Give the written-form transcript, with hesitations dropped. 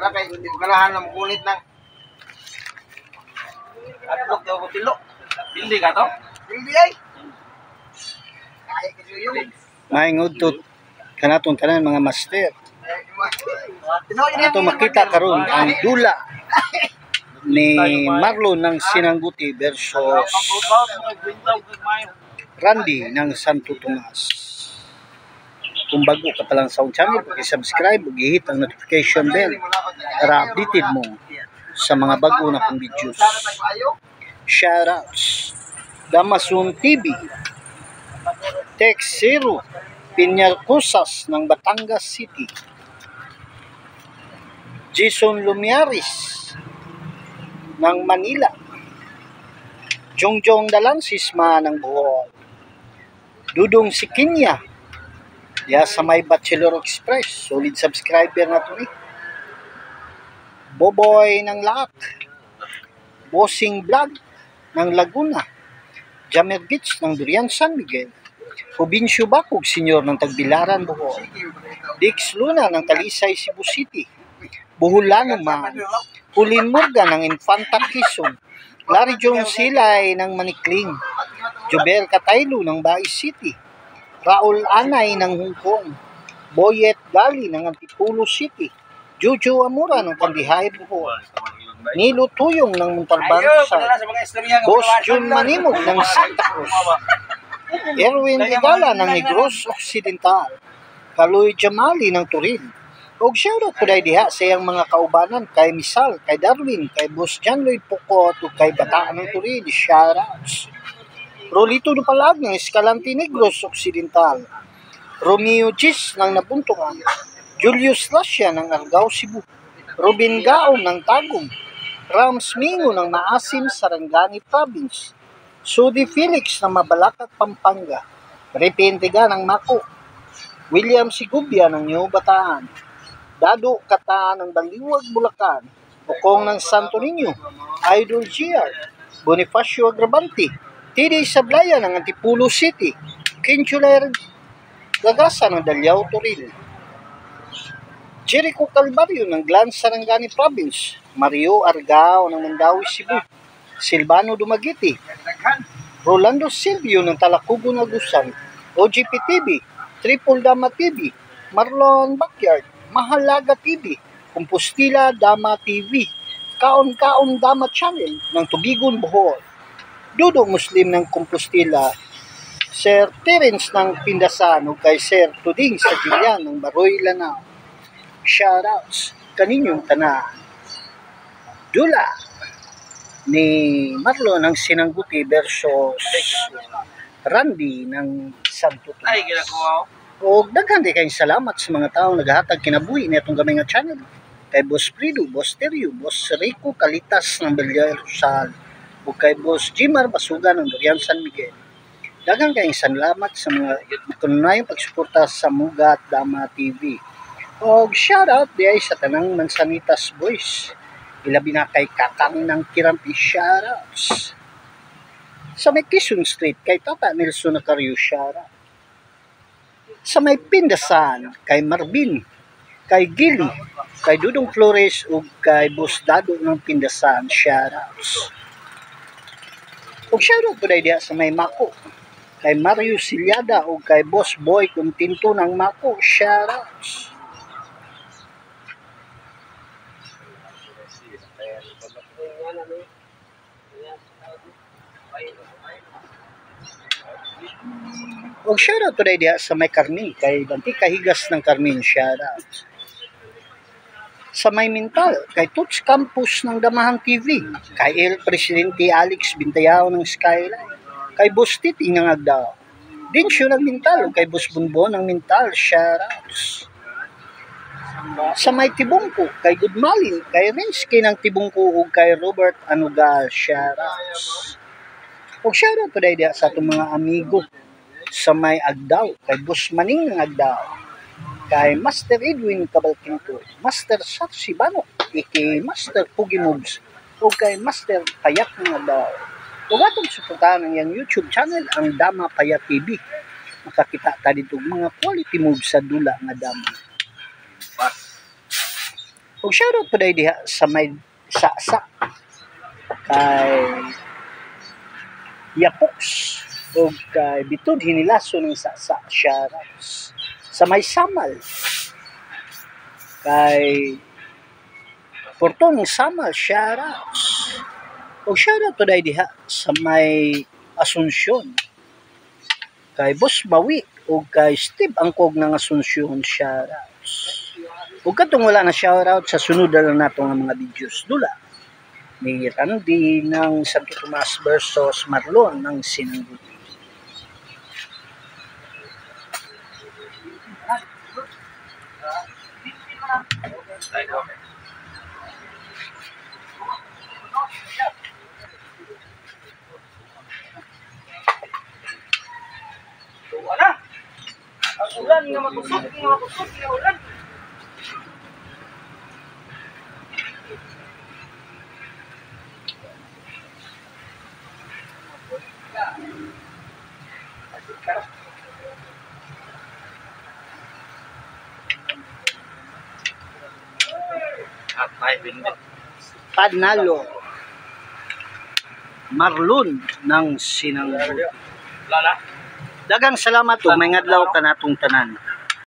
Para kay ganahan ng kulit ng atlok daw ko tilo. Bildi ka to? Bildi ay. Ay kayo. Maingod to kanaton tanan mga master. Ato makita karon ang dula ni Marlon ng Sinangguti versus Randy ng Santo Tomas. Kung bago ka pa lang sa channel, pag-subscribe ug i-hit ang notification bell para updated mo sa mga bago na kong videos. Shoutouts Damasun TV, Tex Zero Piñarcosas ng Batangas City, Jason Lumiaris ng Manila, Jongjong Dalansisma ng Bohol, Dudong Sikinya diya sa may Bachelor Express, solid subscriber na to Boboy ng Laak, Bossing Vlog ng Laguna, Jamer Gits ng Durian San Miguel, Provinsyo Bakog Senyor ng Tagbilaran Bohol, Dix Luna ng Talisay Cebu City, Buhulan Man, Ulin Murga ng Infanta Quezon, Larry Jong Silay ng Manikling, Jubel Kataylo ng Bai City, Raul Anay ng Hong Kong, Boyet Gali ng Antipolo City, Jojo Amura ng Kandihay Bohol, Nilo Tuyong ng Montalban South, Boss Jun Manimog ng Santa Cruz, Erwin Igala ng Negros Occidental, Kaloy Jamali ng Turin, og shoutout po dahil diha sa iyang mga kaubanan kay Misal, kay Darwin, kay Boss John Lloyd Pocot, ug kay Bataan ng Turin, shoutouts. Rolito Dupalag ng Escalante Negros Occidental, Romeo Gis ng Nabuntukan, Julius Lasya ng Argao Cebu, Robin Gaon ng Tagum, Rams Mingo ng Maasim Sarangani Province, Sudi Felix ng Mabalacat Pampanga, Repentiga ng Mako, William Sigubia ng New Bataan, Dado Kataan ng Baliwag Bulacan, Bukong ng Santo Niño, Idol GR, Bonifacio Agravante, Tidi Sablaya ng Antipolo City, Kinchuler Gagasa ng Dalyao Toril, Jericho Calvario ng Glan Sarangani Province, Mario Argao ng Mandawi Cebu, Silvano Dumaguete, Rolando Silvio ng Talacugon Agusan, OGP TV, Triple Dama TV, Marlon Backyard, Mahalaga TV, Compostila Dama TV, Kaon-Kaon Dama Channel ng Tubigon Bohol, Dudo Muslim ng Compostila, Sir Terence ng Pindasan ug kay Sir Tuding sa Gilian ng Baroy Lanao. Shoutouts kaninyong tanan. Dula ni Marlon ng Sinangguti versus Randy ng Santo Tomas. Ay ginagawa. O daghan di kayong salamat sa mga taong naghahatag kinabuhi nitong gamay nga channel. Kay Boss Frido, Boss Terio, Boss Rico Kalitas ng Belial Rosal, o kay Boss Jimar Basuga ng Durian San Miguel. Daghang kayong salamat sa mga tunayang pagsuporta sa Mugat Dama TV. O shoutout di ay sa tanang Mansanitas Boys. Ilabi na kay Kakang ng Kirampi, shoutouts. Sa may Quezon Street, kay Tata Nelson Nacario, shoutout. Sa may Pindasan, kay Marvin, kay Gili, kay Dudong Flores, ug kay Boss Dado ng Pindasan, shoutouts. Ug shoutout po dahil diya sa may Mako, kay Mario Silyada ug kay Boss Boy Continto ng Mako, shoutouts. Ug shoutout po dahil diya sa may Carmen, kay Banti Kahigas ng Carmen, shoutouts. Sa may Mintal, kay Tuts Campus ng Damahan TV, kay El Presidente Alex Bintayao ng Skyline, kay Boss Titi ng Agdao, Dinsyo ng Mintal, kay Boss Bunbon ng Mintal, shoutouts. Sa may Tibungko, kay Goodmalin, kay Rinsky ng Tibungko, ug kay Robert Anugal, shoutouts. Ug shoutout po dahil sa itong mga amigo sa may Agdao, kay Boss Maning ng Agdao, kay Master Edwin Cabalquinto, Master Saksi Banok, kay Master Pugi Moves, o kay Master Payak ng Agdao. Huwag atong suportahan ang yung YouTube channel, ang Dama Paya TV. Makakita ta dito mga quality moves sa dula nga dama. Ug shoutout po dahil diha sa may sa kay Yapoks ug kay Bitud Hinilaso ng sa shoutouts. Sa may Samal kay Portong Samal shoutouts. Ug shoutout po dahil diha sa may Asunsyon kay Boss Bawi ug kay Steve Angkog ng Asunsyon shoutouts. Ug katong wala na shoutout sa sunod na lang nato nga mga videos dula ni Randy ng Santo Tomas versus Marlon ng Sinangguti. Wala. Ang ulan nga matusok, nga ulan. At may bindi. Panalo Marlon ng Sinangguti. Wala na. Dagang salamat ug may ngadlaw kanatong tanan.